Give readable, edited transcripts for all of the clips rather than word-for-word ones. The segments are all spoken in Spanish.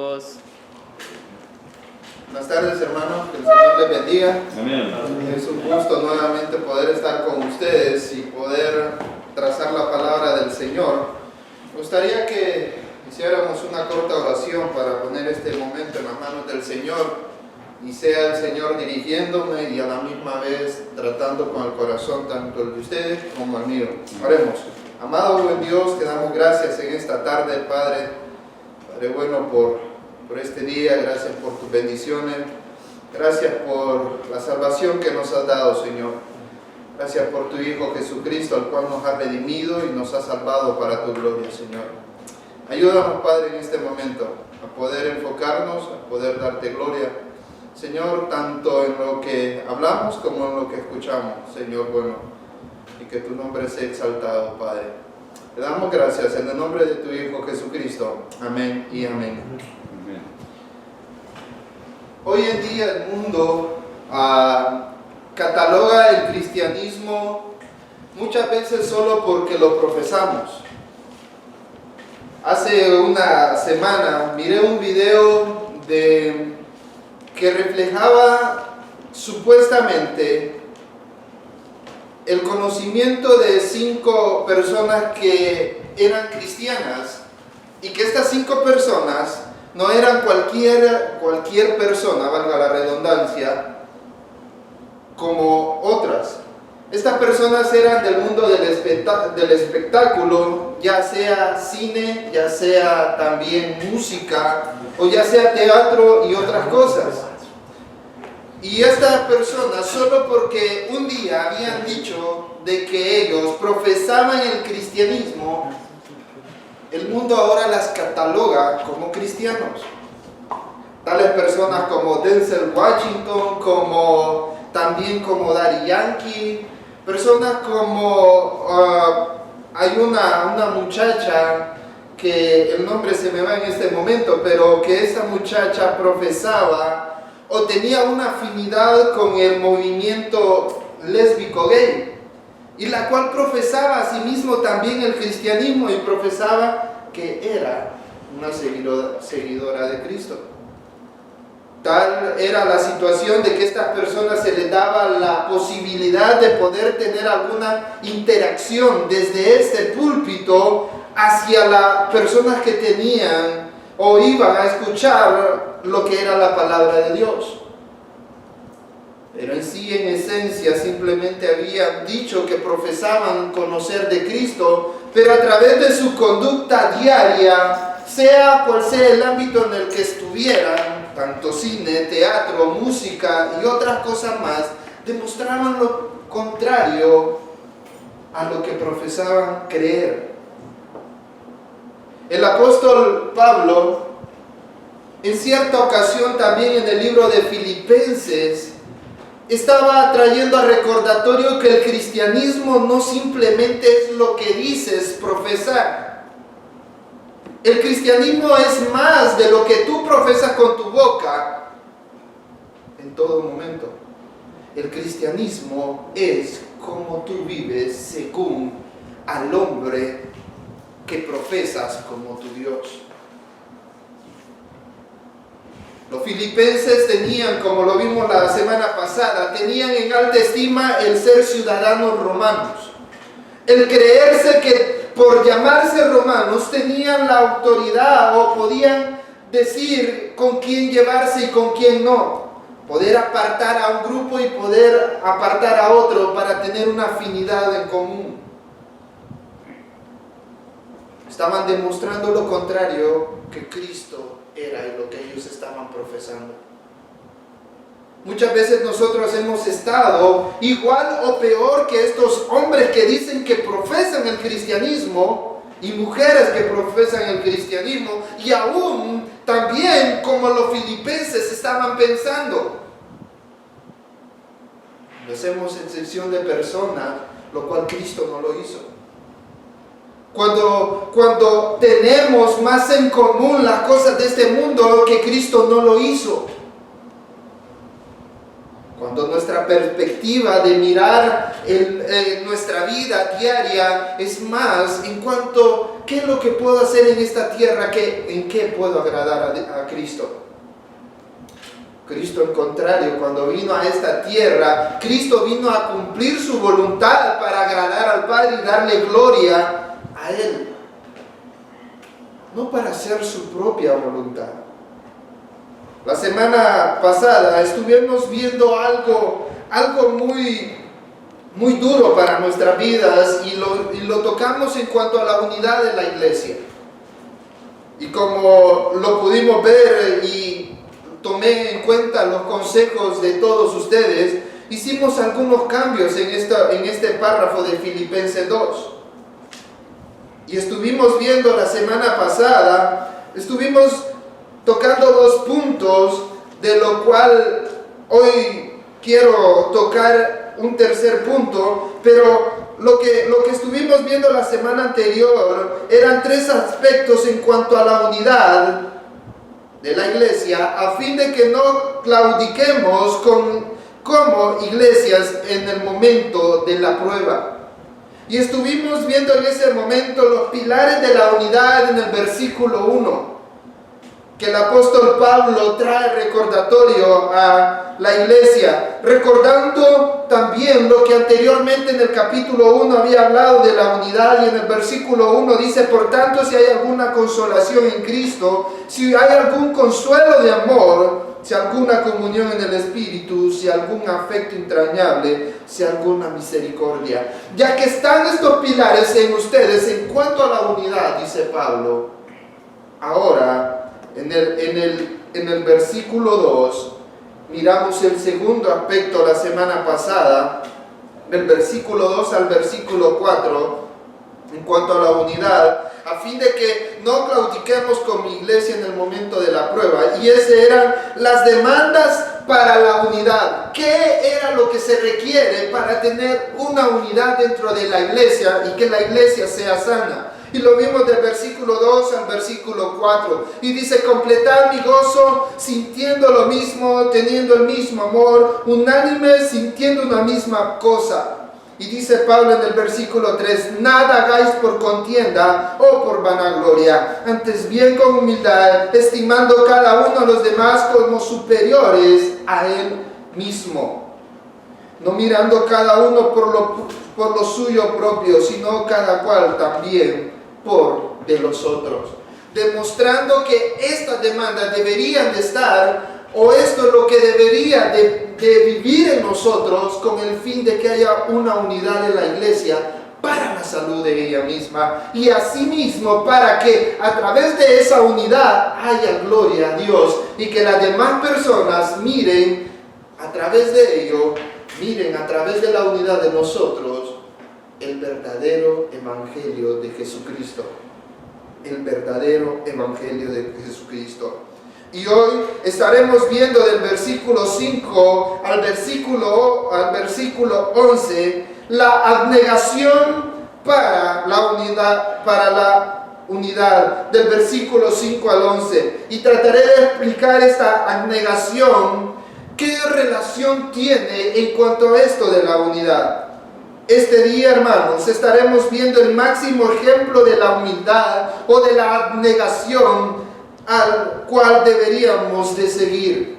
Buenas tardes, hermanos, que el Señor les bendiga. Amén. Es un gusto nuevamente poder estar con ustedes y poder trazar la palabra del Señor. Me gustaría que hiciéramos una corta oración para poner este momento en las manos del Señor y sea el Señor dirigiéndome y a la misma vez tratando con el corazón tanto el de ustedes como el mío. Oremos. Amado buen Dios, te damos gracias en esta tarde, Padre bueno, por este día, gracias por tus bendiciones, gracias por la salvación que nos has dado, Señor. Gracias por tu Hijo Jesucristo, al cual nos has redimido y nos has salvado para tu gloria, Señor. Ayúdanos, Padre, en este momento a poder enfocarnos, a poder darte gloria, Señor, tanto en lo que hablamos como en lo que escuchamos, Señor, bueno, y que tu nombre sea exaltado, Padre. Te damos gracias en el nombre de tu Hijo Jesucristo. Amén y amén. Hoy en día el mundo cataloga el cristianismo muchas veces solo porque lo profesamos. Hace una semana miré un video que reflejaba supuestamente el conocimiento de 5 personas que eran cristianas y que estas 5 personas no eran cualquier persona, valga la redundancia, como otras. Estas personas eran del mundo del espectáculo, ya sea cine, ya sea también música, o ya sea teatro y otras cosas. Y estas personas, solo porque un día habían dicho de que ellos profesaban el cristianismo, el mundo ahora las cataloga como cristianos. Tales personas como Denzel Washington, también como Daddy Yankee, personas como hay una muchacha que el nombre se me va en este momento, pero que esa muchacha profesaba o tenía una afinidad con el movimiento lésbico gay, y la cual profesaba a sí mismo también el cristianismo y profesaba que era una seguidora de Cristo. Tal era la situación de que a estas personas se les daba la posibilidad de poder tener alguna interacción desde este púlpito hacia las personas que tenían o iban a escuchar lo que era la palabra de Dios. Pero en sí, en esencia, simplemente habían dicho que profesaban conocer de Cristo, pero a través de su conducta diaria, sea cual sea el ámbito en el que estuvieran, tanto cine, teatro, música y otras cosas más, demostraban lo contrario a lo que profesaban creer. El apóstol Pablo, en cierta ocasión también en el libro de Filipenses, estaba trayendo a recordatorio que el cristianismo no simplemente es lo que dices profesar. El cristianismo es más de lo que tú profesas con tu boca en todo momento. El cristianismo es como tú vives según al hombre que profesas como tu Dios. Los filipenses tenían, como lo vimos la semana pasada, tenían en alta estima el ser ciudadanos romanos. El creerse que por llamarse romanos tenían la autoridad o podían decir con quién llevarse y con quién no. Poder apartar a un grupo y poder apartar a otro para tener una afinidad en común. Estaban demostrando lo contrario que Cristo era lo que ellos estaban profesando. Muchas veces nosotros hemos estado igual o peor que estos hombres que dicen que profesan el cristianismo y mujeres que profesan el cristianismo, y aún también como los filipenses estaban pensando. No hacemos excepción de persona, lo cual Cristo no lo hizo. Cuando tenemos más en común las cosas de este mundo que Cristo no lo hizo. Cuando nuestra perspectiva de mirar nuestra vida diaria es más en cuanto ¿qué es lo que puedo hacer en esta tierra? ¿En qué puedo agradar a Cristo? Cristo, al contrario, cuando vino a esta tierra, Cristo vino a cumplir su voluntad para agradar al Padre y darle gloria a Él. No para hacer su propia voluntad. La semana pasada estuvimos viendo algo muy duro para nuestras vidas y lo tocamos en cuanto a la unidad de la iglesia. Y como lo pudimos ver y tomé en cuenta los consejos de todos ustedes, hicimos algunos cambios en este párrafo de Filipenses 2. Y estuvimos viendo la semana pasada, estuvimos tocando 2 puntos, de lo cual hoy quiero tocar un tercer punto, pero lo que estuvimos viendo la semana anterior eran 3 aspectos en cuanto a la unidad de la iglesia, a fin de que no claudiquemos como iglesias en el momento de la prueba. Y estuvimos viendo en ese momento los pilares de la unidad en el versículo 1, que el apóstol Pablo trae recordatorio a la iglesia, recordando también lo que anteriormente en el capítulo 1 había hablado de la unidad, y en el versículo 1 dice: por tanto, si hay alguna consolación en Cristo, si hay algún consuelo de amor, si alguna comunión en el Espíritu, si algún afecto entrañable, si alguna misericordia, ya que están estos pilares en ustedes en cuanto a la unidad, dice Pablo. Ahora, en el versículo 2, miramos el segundo aspecto la semana pasada, del versículo 2 al versículo 4, en cuanto a la unidad, a fin de que no claudiquemos como iglesia en el momento de la prueba. Y esas eran las demandas para la unidad. ¿Qué era lo que se requiere para tener una unidad dentro de la iglesia y que la iglesia sea sana? Y lo vimos del versículo 2 al versículo 4. Y dice: completad mi gozo, sintiendo lo mismo, teniendo el mismo amor, unánime, sintiendo una misma cosa. Y dice Pablo en el versículo 3: nada hagáis por contienda o por vanagloria, antes bien con humildad, estimando cada uno a los demás como superiores a él mismo, no mirando cada uno por lo suyo propio, sino cada cual también por de los otros, demostrando que estas demandas deberían de estar, o esto es lo que debería de vivir en nosotros, con el fin de que haya una unidad en la iglesia para la salud de ella misma, y asimismo para que a través de esa unidad haya gloria a Dios, y que las demás personas miren a través de ello, miren a través de la unidad de nosotros el verdadero evangelio de Jesucristo. El verdadero evangelio de Jesucristo. Y hoy estaremos viendo del versículo 5 al versículo 11 la abnegación para la unidad, del versículo 5 al 11. Y trataré de explicar esta abnegación, qué relación tiene en cuanto a esto de la unidad. Este día, hermanos, estaremos viendo el máximo ejemplo de la humildad o de la abnegación al cual deberíamos de seguir.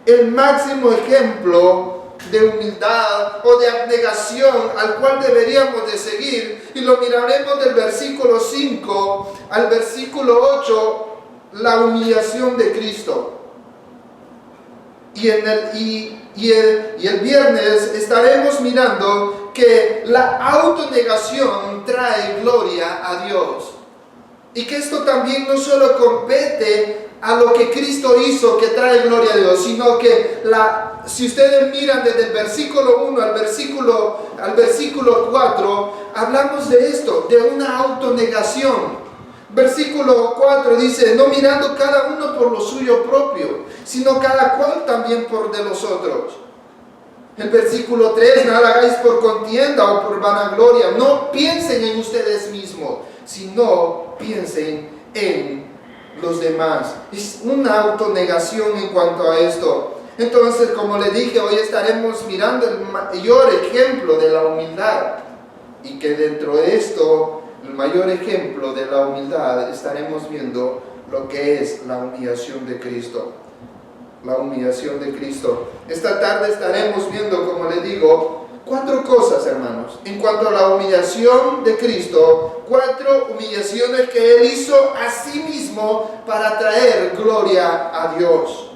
El máximo ejemplo de humildad o de abnegación al cual deberíamos de seguir, y lo miraremos del versículo 5 al versículo 8, la humillación de Cristo. Y el viernes estaremos mirando que la autonegación trae gloria a Dios. Y que esto también no solo compete a lo que Cristo hizo, que trae gloria a Dios, sino que si ustedes miran desde el versículo 1 al versículo 4, hablamos de esto, de una autonegación. Versículo 4 dice: no mirando cada uno por lo suyo propio, sino cada cual también por de los otros. El versículo 3: nada hagáis por contienda o por vanagloria, no piensen en ustedes mismos, sino piensen en los demás. Es una autonegación en cuanto a esto. Entonces, como les dije, hoy estaremos mirando el mayor ejemplo de la humildad, y que dentro de esto el mayor ejemplo de la humildad, estaremos viendo lo que es la humillación de Cristo. La humillación de Cristo. Esta tarde estaremos viendo, como les digo, 4 cosas, hermanos, en cuanto a la humillación de Cristo, 4 humillaciones que Él hizo a sí mismo para traer gloria a Dios.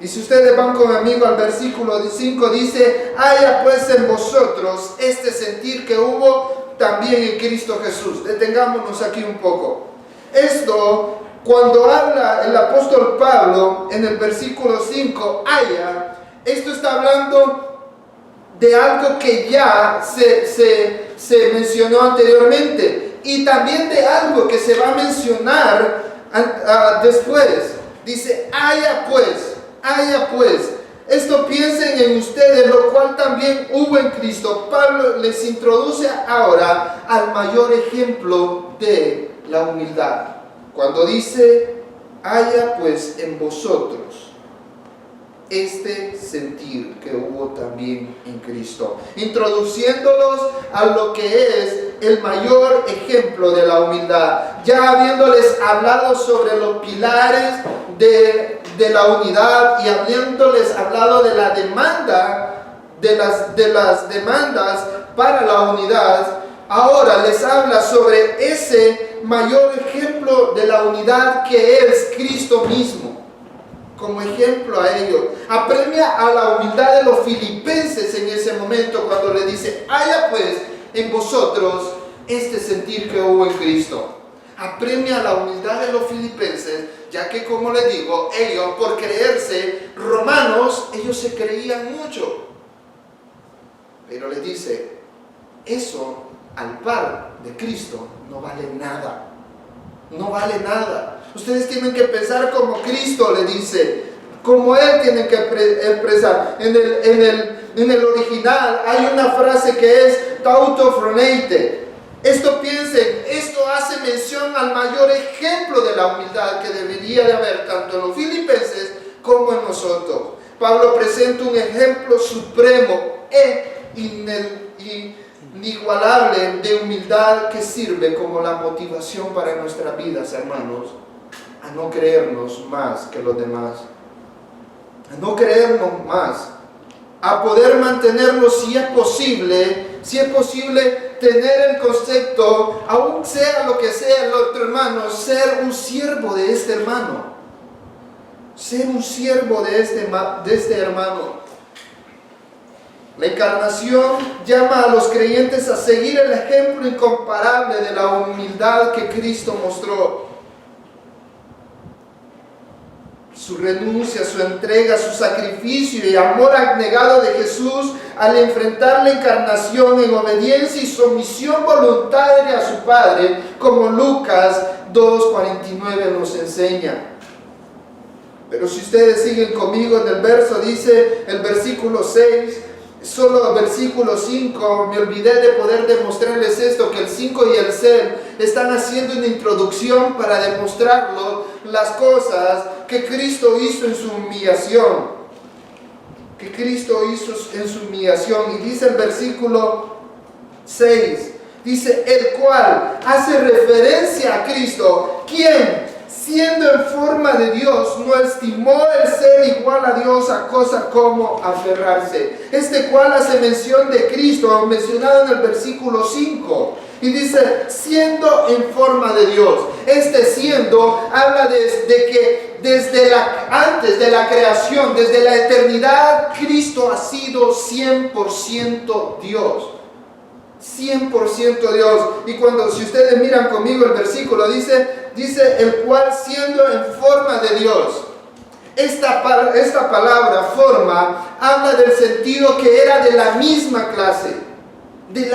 Y si ustedes van conmigo al versículo 5, dice: haya pues en vosotros este sentir que hubo también en Cristo Jesús. Detengámonos aquí un poco. Esto, cuando habla el apóstol Pablo en el versículo 5, esto está hablando de algo que ya se mencionó anteriormente, y también de algo que se va a mencionar después. Dice: haya pues. Esto piensen en ustedes, lo cual también hubo en Cristo. Pablo les introduce ahora al mayor ejemplo de la humildad. Cuando dice: haya pues en vosotros este sentir que hubo también en Cristo, introduciéndolos a lo que es el mayor ejemplo de la humildad, ya habiéndoles hablado sobre los pilares de la unidad y habiéndoles hablado de la demanda, de las demandas para la unidad. Ahora les habla sobre ese mayor ejemplo de la unidad que es Cristo mismo. Como ejemplo a ello, apremia a la humildad de los filipenses en ese momento cuando le dice: haya pues en vosotros este sentir que hubo en Cristo. Apremia a la humildad de los filipenses, ya que, como les digo, ellos, por creerse romanos, ellos se creían mucho. Pero les dice: eso al par de Cristo no vale nada. No vale nada. Ustedes tienen que pensar como Cristo, le dice, como Él tiene que expresar. En el original hay una frase que es tautofroneite. Esto hace mención al mayor ejemplo de la humildad que debería de haber tanto en los filipenses como en nosotros. Pablo presenta un ejemplo supremo e inigualable de humildad que sirve como la motivación para nuestras vidas, hermanos, a no creernos más que los demás, a no creernos más, a poder mantenernos, si es posible, tener el concepto, aún sea lo que sea el otro hermano, ser un siervo de este hermano, ser un siervo de este hermano. La encarnación llama a los creyentes a seguir el ejemplo incomparable de la humildad que Cristo mostró. Su renuncia, su entrega, su sacrificio y amor abnegado de Jesús al enfrentar la encarnación en obediencia y sumisión voluntaria a su Padre, como Lucas 2:49 nos enseña. Pero si ustedes siguen conmigo en el verso, dice el versículo 6, solo el versículo 5, me olvidé de poder demostrarles esto, que el 5 y el 6 están haciendo una introducción para demostrarlo las cosas que Cristo hizo en su humillación. Que Cristo hizo en su humillación. Y dice el versículo 6, dice: el cual hace referencia a Cristo, quien, siendo en forma de Dios, no estimó el ser igual a Dios a cosa como aferrarse. Este cual hace mención de Cristo, mencionado en el versículo 5. Y dice: siendo en forma de Dios. Este siendo habla de que antes de la creación, desde la eternidad, Cristo ha sido 100% Dios. 100% Dios. Y si ustedes miran conmigo el versículo, dice el cual siendo en forma de Dios. Esta palabra forma habla del sentido que era de la misma clase, de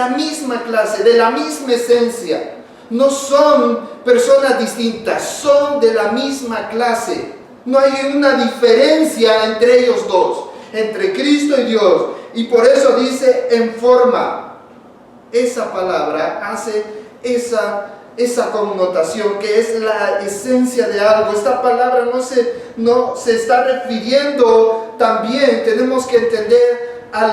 la misma esencia. No son personas distintas, son de la misma clase. No hay una diferencia entre ellos dos, entre Cristo y Dios. Y por eso dice en forma. Esa palabra hace esa connotación que es la esencia de algo. Esta palabra no se está refiriendo también, tenemos que entender a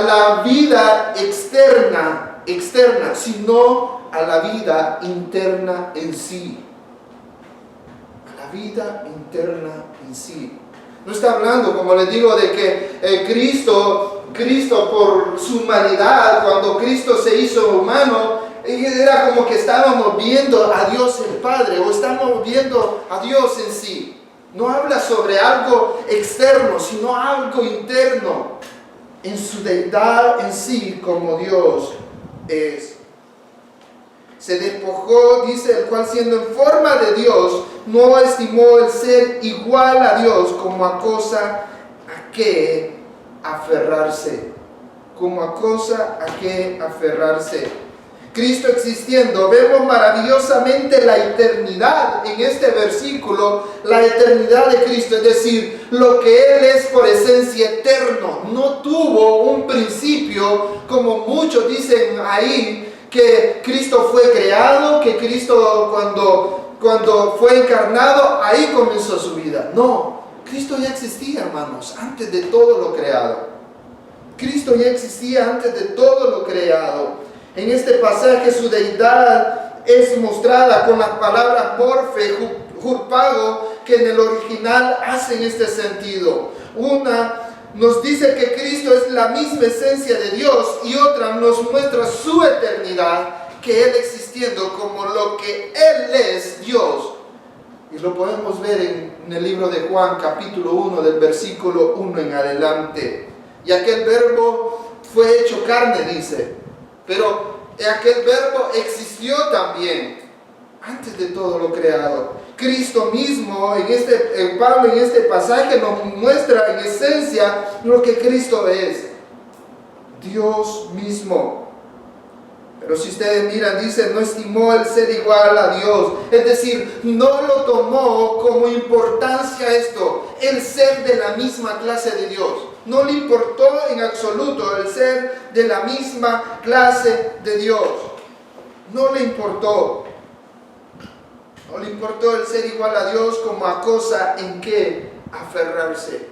la vida externa externa, sino a la vida interna en sí. A la vida interna en sí. No está hablando, como les digo, de que Cristo por su humanidad, cuando Cristo se hizo humano, era como que estábamos viendo a Dios el Padre, o estamos viendo a Dios en sí. No habla sobre algo externo, sino algo interno, en su deidad en sí, como Dios es. Se despojó, dice, el cual siendo en forma de Dios, no estimó el ser igual a Dios como a cosa a que aferrarse. Como a cosa a que aferrarse. Cristo existiendo, vemos maravillosamente la eternidad en este versículo, la eternidad de Cristo, es decir, lo que Él es por esencia eterno. No tuvo un principio, como muchos dicen ahí, que Cristo fue creado, que Cristo cuando fue encarnado, ahí comenzó su vida. No, Cristo ya existía, hermanos, antes de todo lo creado. Cristo ya existía antes de todo lo creado. En este pasaje su deidad es mostrada con las palabras morfe, hurpago, que en el original hacen este sentido. Una nos dice que Cristo es la misma esencia de Dios, y otra nos muestra su eternidad, que Él existiendo como lo que Él es, Dios. Y lo podemos ver en el libro de Juan, capítulo 1, del versículo 1 en adelante. Y aquel verbo fue hecho carne, dice, pero aquel verbo existió también antes de todo lo creado. Cristo mismo, Pablo en este pasaje nos muestra en esencia lo que Cristo es, Dios mismo. Pero si ustedes miran, dice, no estimó el ser igual a Dios, es decir, no lo tomó como importancia esto, el ser de la misma clase de Dios. No le importó en absoluto el ser de la misma clase de Dios. No le importó. No le importó el ser igual a Dios como a cosa en que aferrarse.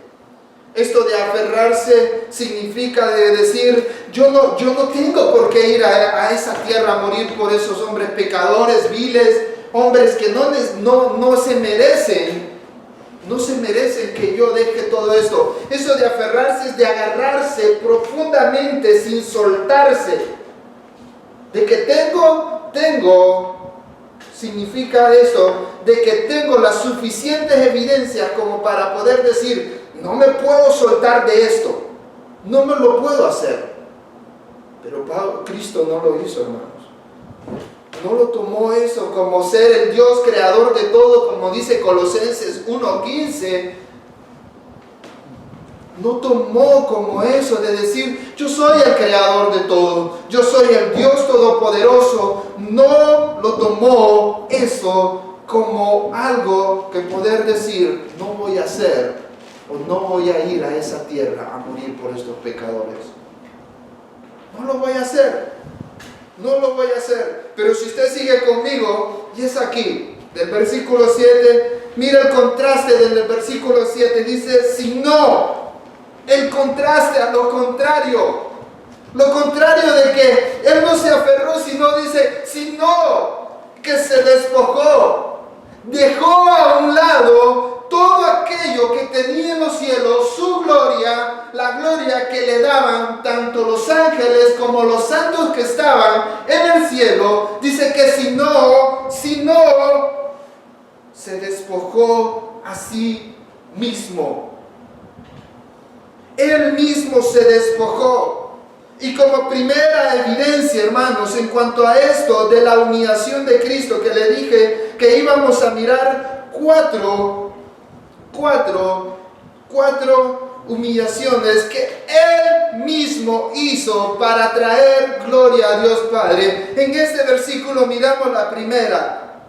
Esto de aferrarse significa de decir, yo no tengo por qué ir a esa tierra a morir por esos hombres pecadores, viles, hombres que no se merecen. No se merecen que yo deje todo esto. Eso de aferrarse es de agarrarse profundamente sin soltarse. De que tengo, significa eso, de que tengo las suficientes evidencias como para poder decir, no me puedo soltar de esto. No me lo puedo hacer. Pero Cristo no lo hizo, hermanos. No lo tomó eso como ser el Dios creador de todo, como dice Colosenses 1:15. No tomó como eso de decir, yo soy el creador de todo, yo soy el Dios todopoderoso. No lo tomó eso como algo que poder decir, no voy a hacer o no voy a ir a esa tierra a morir por estos pecadores. No lo voy a hacer. No lo voy a hacer. Pero si usted sigue conmigo, y es aquí, del versículo 7, mira el contraste del versículo 7, dice, si no, el contraste a lo contrario de que Él no se aferró, sino dice, sino que se despojó, dejó a un lado todo aquello que tenía en los cielos, su gloria, la gloria que le daban tanto los ángeles como los santos que estaban en el cielo. Dice que si no, se despojó a sí mismo. Él mismo se despojó. Y como primera evidencia, hermanos, en cuanto a esto de la humillación de Cristo, que le dije que íbamos a mirar cuatro humillaciones que Él mismo hizo para traer gloria a Dios Padre. En este versículo miramos la primera.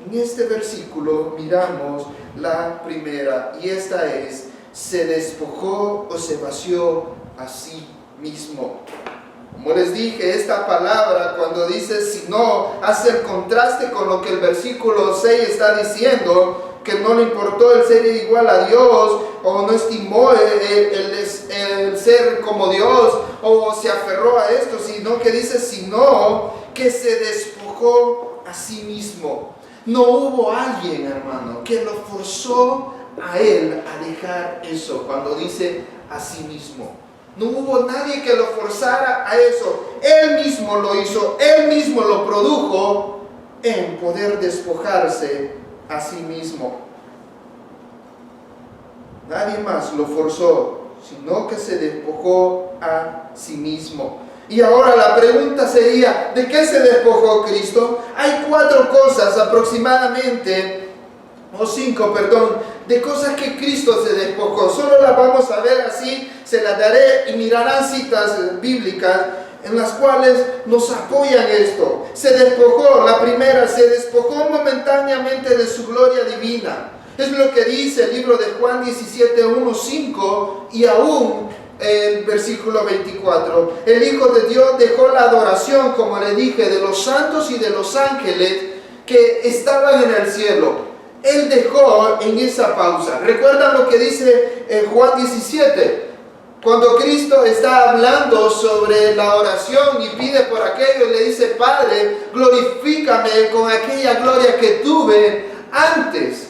En este versículo miramos la primera, y esta es, se despojó o se vació a sí mismo. Como les dije, esta palabra cuando dice si no, hace el contraste con lo que el versículo 6 está diciendo, que no le importó el ser igual a Dios, o no estimó el ser como Dios, o se aferró a esto, sino que dice, sino que se despojó a sí mismo. No hubo alguien, hermano, que lo forzó a él a dejar eso, cuando dice a sí mismo. No hubo nadie que lo forzara a eso. Él mismo lo hizo, él mismo lo produjo en poder despojarse a sí mismo. Nadie más lo forzó, sino que se despojó a sí mismo. Y ahora la pregunta sería, ¿de qué se despojó Cristo? Hay 4 cosas aproximadamente, o 5, de cosas que Cristo se despojó. Solo las vamos a ver así, se las daré y mirarán citas bíblicas en las cuales nos apoyan esto. Se despojó, la primera, se despojó momentáneamente de su gloria divina. Es lo que dice el libro de Juan 17, 1, 5 y aún el versículo 24. El Hijo de Dios dejó la adoración, como le dije, de los santos y de los ángeles que estaban en el cielo. Él dejó en esa pausa. ¿Recuerdan lo que dice en Juan 17? Cuando Cristo está hablando sobre la oración y pide por aquello, le dice, Padre, glorifícame con aquella gloria que tuve antes.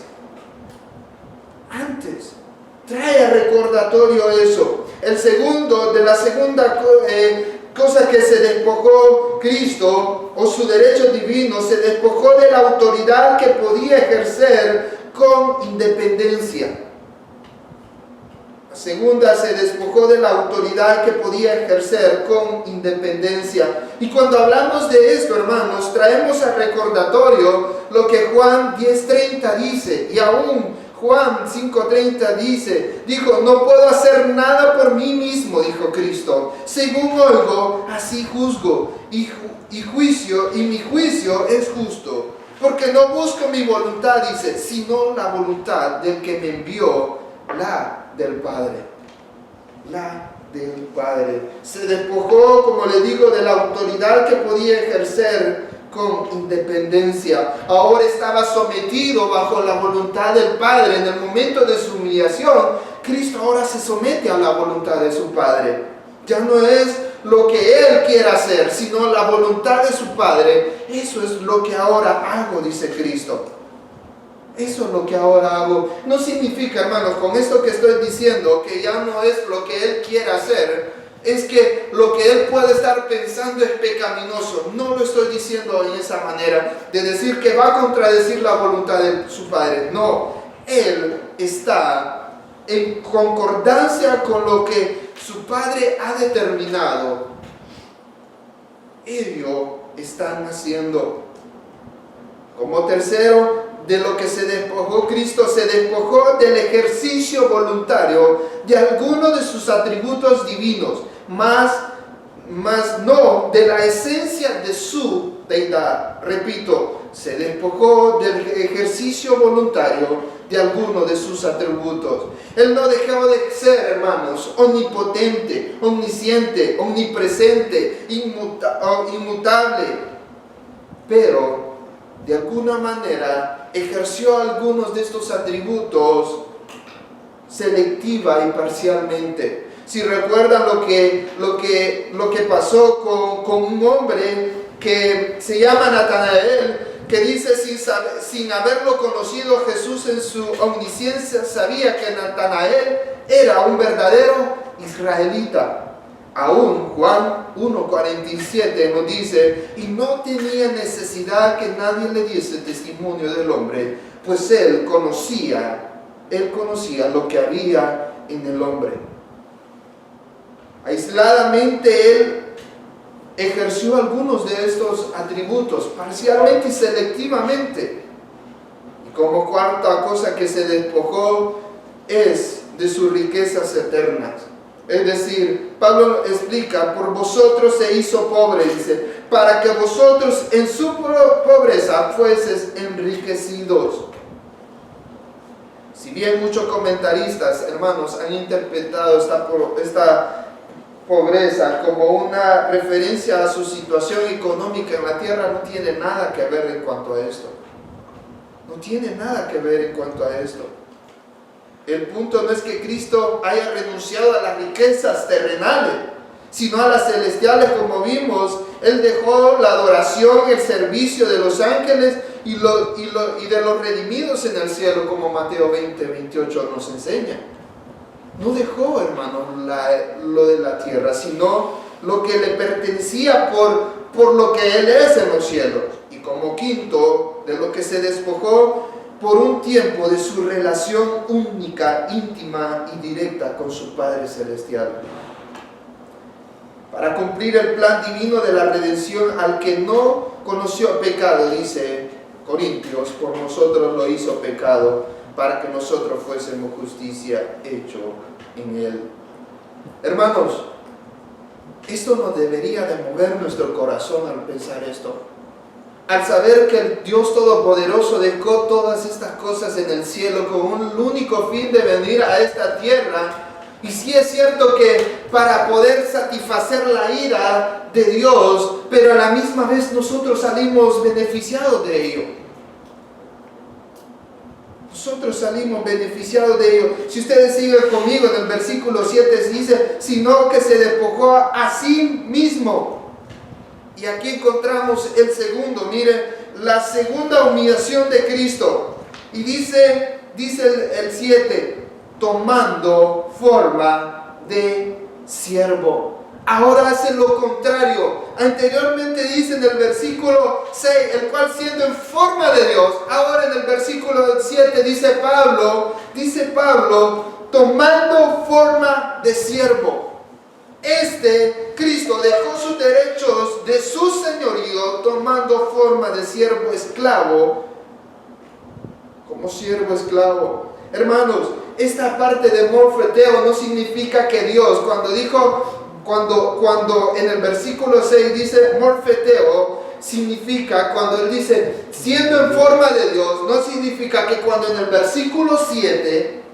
Trae a recordatorio eso. El segundo, de la segunda cosa que se despojó Cristo, o su derecho divino, se despojó de la autoridad que podía ejercer con independencia. La segunda, se despojó de la autoridad que podía ejercer con independencia. Y cuando hablamos de esto, hermanos, traemos a recordatorio lo que Juan 10:30 dice, y aún Juan 5:30 dijo, no puedo hacer nada por mí mismo, dijo Cristo. Según oigo, así juzgo, y mi juicio es justo, porque no busco mi voluntad, dice, sino la voluntad del que me envió, la del Padre. La del Padre. Se despojó, como le digo, de la autoridad que podía ejercer con independencia. Ahora estaba sometido bajo la voluntad del Padre. En el momento de su humillación, Cristo ahora se somete a la voluntad de su Padre. Ya no es lo que Él quiera hacer, sino la voluntad de su Padre. Eso es lo que ahora hago, dice Cristo. Eso es lo que ahora hago. No significa, hermanos, con esto que estoy diciendo, que ya no es lo que Él quiera hacer, es que lo que Él puede estar pensando es pecaminoso. No lo estoy diciendo en esa manera, de decir que va a contradecir la voluntad de su Padre. No, Él está en concordancia con lo que su Padre ha determinado. Ellos están haciendo. Como tercero, de lo que se despojó Cristo, se despojó del ejercicio voluntario de alguno de sus atributos divinos, más no de la esencia de su deidad. Repito, se despojó del ejercicio voluntario de alguno de sus atributos. Él no dejó de ser, hermanos, omnipotente, omnisciente, omnipresente, inmutable, pero de alguna manera ejerció algunos de estos atributos selectiva y parcialmente. Si recuerdan lo que pasó con un hombre que se llama Natanael, que dice, sin haberlo conocido Jesús en su omnisciencia, sabía que Natanael era un verdadero israelita. Aún Juan 1:47 nos dice, y no tenía necesidad que nadie le diese testimonio del hombre, pues él conocía lo que había en el hombre. Aisladamente él ejerció algunos de estos atributos, parcialmente y selectivamente. Y como cuarta cosa que se despojó es de sus riquezas eternas. Es decir, Pablo explica, por vosotros se hizo pobre, dice, para que vosotros en su pobreza fueseis enriquecidos. Si bien muchos comentaristas, hermanos, han interpretado esta pobreza como una referencia a su situación económica en la tierra, no tiene nada que ver en cuanto a esto. No tiene nada que ver en cuanto a esto. El punto no es que Cristo haya renunciado a las riquezas terrenales, sino a las celestiales, como vimos. Él dejó la adoración, el servicio de los ángeles y de los redimidos en el cielo, como Mateo 20:28 nos enseña. No dejó, hermanos, lo de la tierra, sino lo que le pertenecía por lo que Él es en los cielos. Y como quinto, de lo que se despojó por un tiempo de su relación única, íntima y directa con su Padre Celestial. Para cumplir el plan divino de la redención, al que no conoció pecado, dice Corintios, por nosotros lo hizo pecado, para que nosotros fuésemos justicia hecho en Él. Hermanos, esto nos debería de mover nuestro corazón al pensar esto. Al saber que el Dios Todopoderoso dejó todas estas cosas en el cielo con un único fin de venir a esta tierra. Y sí es cierto que para poder satisfacer la ira de Dios, pero a la misma vez nosotros salimos beneficiados de ello. Nosotros salimos beneficiados de ello. Si ustedes siguen conmigo en el versículo 7 dice, sino que se despojó a sí mismo. Y aquí encontramos el segundo, miren, la segunda humillación de Cristo. Y dice el 7, tomando forma de siervo. Ahora hace lo contrario. Anteriormente dice en el versículo 6, el cual siendo en forma de Dios. Ahora en el versículo 7 dice Pablo, tomando forma de siervo. Cristo dejó sus derechos de su señorío, tomando forma de siervo esclavo, como siervo esclavo. Hermanos, esta parte de morfeteo no significa que Dios, cuando en el versículo 6 dice morfeteo, significa cuando Él dice siendo en forma de Dios, no significa que cuando en el versículo 7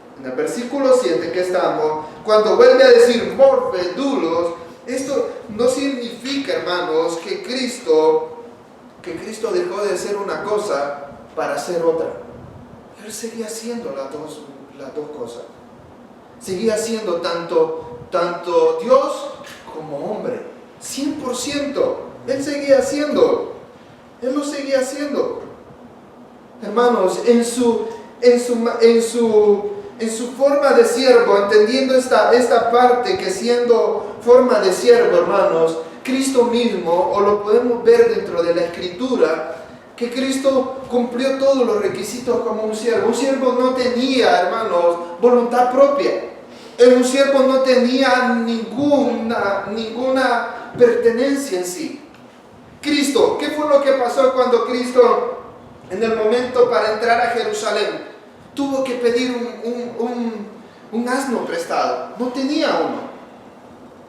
que estamos, cuando vuelve a decir morfe, dulos, esto no significa, hermanos, que Cristo dejó de ser una cosa para hacer otra. Él seguía haciendo las dos cosas. Seguía siendo tanto Dios como hombre. 100%. Él seguía haciendo. Él lo seguía haciendo. Hermanos, en su forma de siervo, entendiendo esta parte que siendo forma de siervo, hermanos, Cristo mismo, o lo podemos ver dentro de la Escritura, que Cristo cumplió todos los requisitos como un siervo. Un siervo no tenía, hermanos, voluntad propia. Un siervo no tenía ninguna pertenencia en sí. Cristo, ¿qué fue lo que pasó cuando Cristo, en el momento para entrar a Jerusalén, tuvo que pedir un asno prestado? No tenía uno.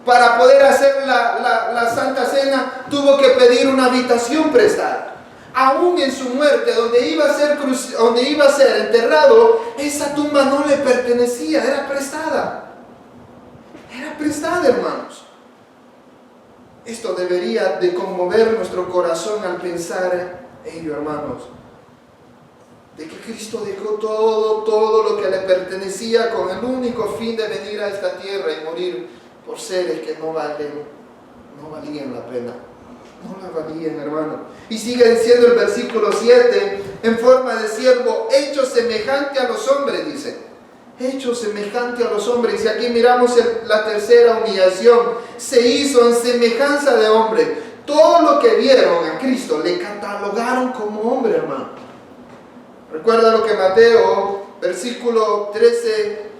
Para poder hacer la Santa Cena, tuvo que pedir una habitación prestada. Aún en su muerte, donde iba a ser enterrado, esa tumba no le pertenecía, era prestada. Era prestada, hermanos. Esto debería de conmover nuestro corazón al pensar en ello, hermanos. De que Cristo dejó todo lo que le pertenecía con el único fin de venir a esta tierra y morir por seres que no valían la pena. No la valían, hermano. Y sigue diciendo el versículo 7, en forma de siervo, hecho semejante a los hombres, dice. Hecho semejante a los hombres. Y aquí miramos la tercera humillación. Se hizo en semejanza de hombre. Todo lo que vieron a Cristo le catalogaron como hombre, hermano. Recuerda lo que Mateo, versículo 13,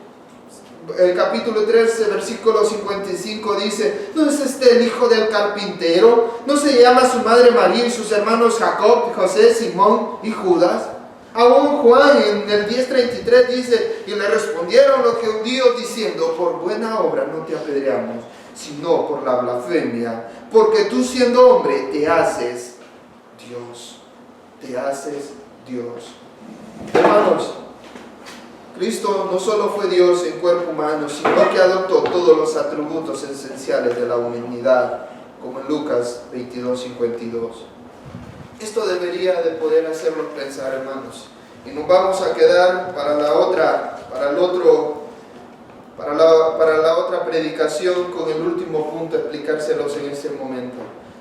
capítulo 13, versículo 55 dice, ¿no es este el hijo del carpintero? ¿No se llama su madre María y sus hermanos Jacob, José, Simón y Judas? Aún Juan en el 10:33 dice, y le respondieron los judíos diciendo, por buena obra no te apedreamos, sino por la blasfemia, porque tú siendo hombre te haces Dios. Te haces Dios. Hermanos, Cristo no solo fue Dios en cuerpo humano, sino que adoptó todos los atributos esenciales de la humanidad, como en Lucas 22:52. Esto debería de poder hacernos pensar, hermanos. Y nos vamos a quedar para el otro para la otra predicación, con el último punto, explicárselos en este momento.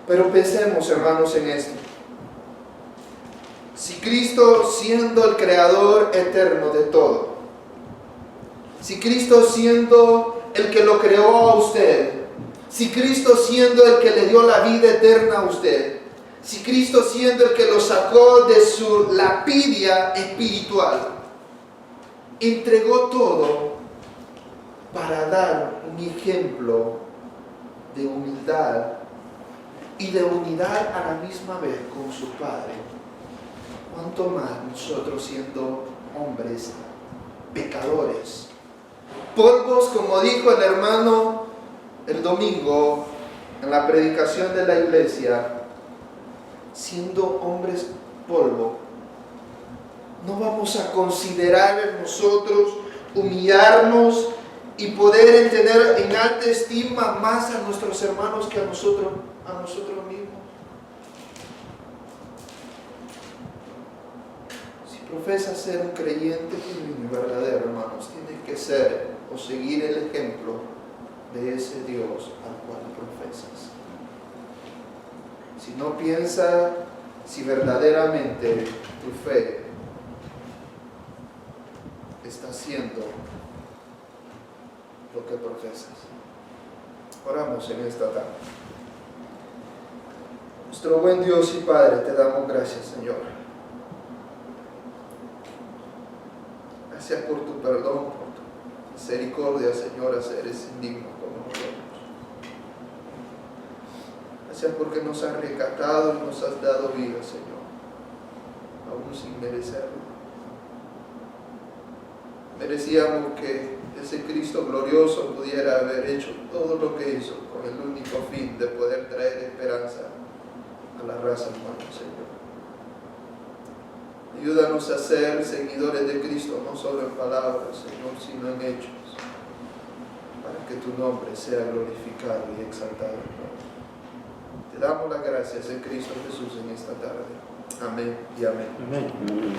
Pero pensemos, hermanos, en esto. Si Cristo, siendo el creador eterno de todo, si Cristo siendo el que lo creó a usted, si Cristo siendo el que le dio la vida eterna a usted, si Cristo siendo el que lo sacó de su lapidia espiritual, entregó todo para dar un ejemplo de humildad y de unidad a la misma vez con su Padre, ¿cuánto más nosotros, siendo hombres pecadores, polvos, como dijo el hermano el domingo en la predicación de la iglesia, siendo hombres polvo, no vamos a considerar en nosotros humillarnos y poder tener en alta estima más a nuestros hermanos que a nosotros mismos? Si profesas ser un creyente genuino y verdadero, hermanos, tienes que ser o seguir el ejemplo de ese Dios al cual profesas. Si no, piensa si verdaderamente tu fe está haciendo lo que profesas. Oramos en esta tarde. Nuestro buen Dios y Padre, te damos gracias, Señor. Gracias por tu perdón, por tu misericordia, Señor, a seres indignos como nosotros. Gracias porque nos has rescatado y nos has dado vida, Señor, aún sin merecerlo. Merecíamos que ese Cristo glorioso pudiera haber hecho todo lo que hizo con el único fin de poder traer esperanza a la raza humana, Señor. Ayúdanos a ser seguidores de Cristo, no solo en palabras, Señor, sino en hechos, para que tu nombre sea glorificado y exaltado. Te damos las gracias en Cristo Jesús en esta tarde. Amén y amén. Amén.